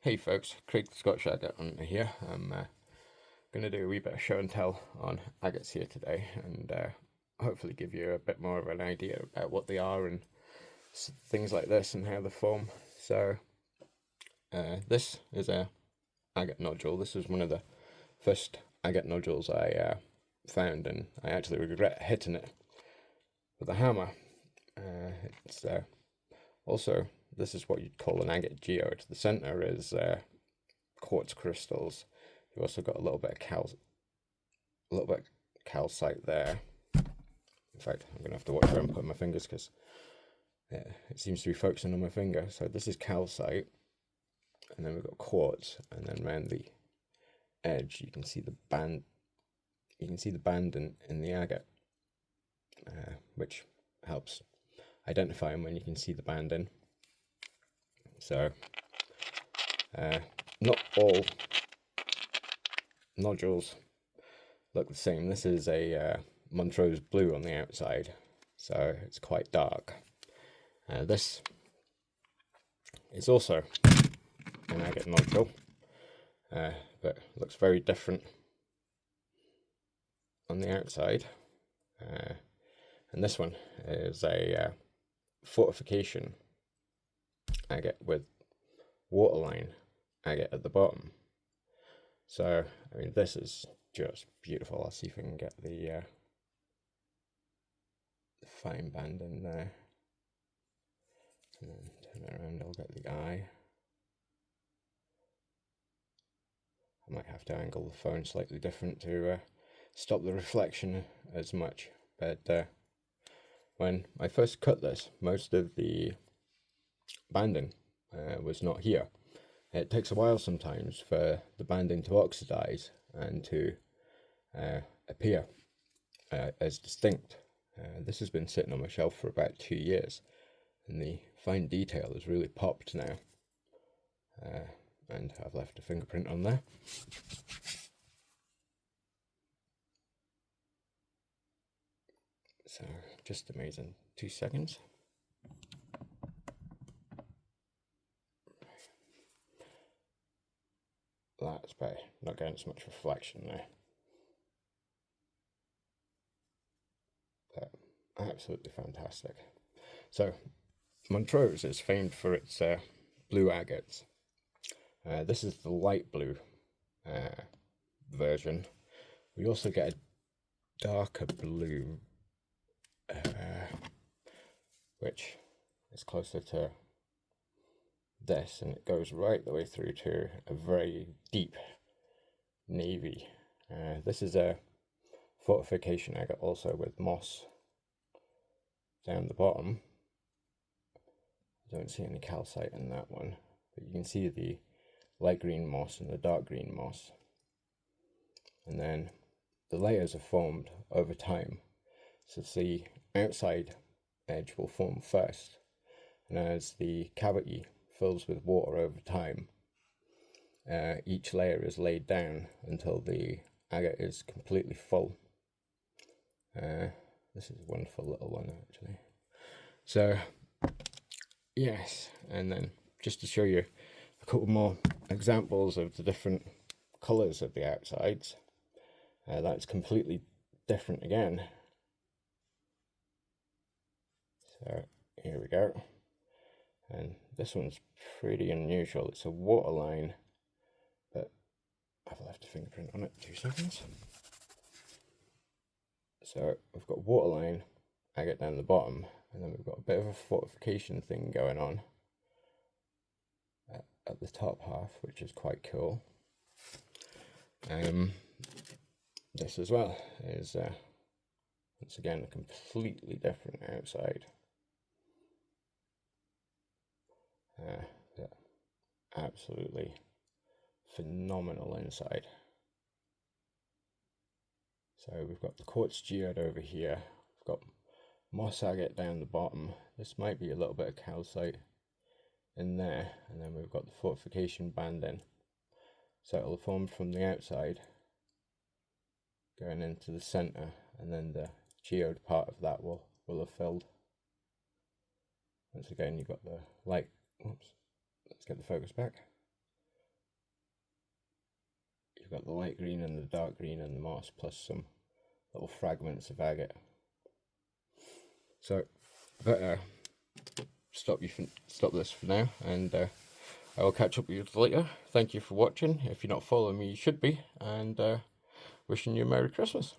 Hey folks, Craig the Scotch Agate Hunter here. I'm going to do a wee bit of show and tell on agates here today and hopefully give you a bit more of an idea about what they are and things like this and how they form. So this is a agate nodule. This was one of the first agate nodules I found, and I actually regret hitting it with a hammer. It's also, this is what you'd call an agate geode. The center is quartz crystals. You've also got a little bit of calcite there. In fact, I'm gonna have to watch where I'm putting my fingers because it seems to be focusing on my finger. So this is calcite, and then we've got quartz, and then around the edge you can see the band. You can see the band in the agate, which helps identify them when you can see the banding. So not all nodules look the same. This is a Montrose blue on the outside, so it's quite dark. This is also an agate nodule, but looks very different on the outside. And this one is a fortification agate with waterline agate at the bottom. So, I mean, this is just beautiful. I'll see if I can get the fine band in there. And then turn it around, I'll get the eye. I might have to angle the phone slightly different to stop the reflection as much. But when I first cut this, most of the banding was not here. It takes a while sometimes for the banding to oxidize and to appear as distinct. This has been sitting on my shelf for about 2 years, and the fine detail has really popped now. And I've left a fingerprint on there. So, just amazing. 2 seconds. That's better. Not getting so much reflection there. But absolutely fantastic. So, Montrose is famed for its blue agates. This is the light blue version. We also get a darker blue, which is closer to this, and it goes right the way through to a very deep navy. This is a fortification agate also with moss down the bottom. I don't see any calcite in that one, but you can see the light green moss and the dark green moss. And then the layers are formed over time. So the outside edge will form first, and as the cavity fills with water over time, each layer is laid down until the agate is completely full. This is a wonderful little one actually. So yes, and then just to show you a couple more examples of the different colours of the outsides, that's completely different again. So here we go, and this one's pretty unusual. It's a waterline, but I've left a fingerprint on it. 2 seconds. So we've got waterline agate down the bottom, and then we've got a bit of a fortification thing going on at the top half, which is quite cool. This as well is once again a completely different outside. Absolutely phenomenal inside. So we've got the quartz geode over here. We've got moss agate down the bottom. This might be a little bit of calcite in there, and then we've got the fortification banding. So it'll form from the outside, going into the center, and then the geode part of that will have filled. Once again, you've got the light. Oops. Let's get the focus back. got the light green and the dark green and the moss, plus some little fragments of agate. So I better stop this for now, and I will catch up with you later. Thank you for watching. If you're not following me, you should be, and wishing you a Merry Christmas.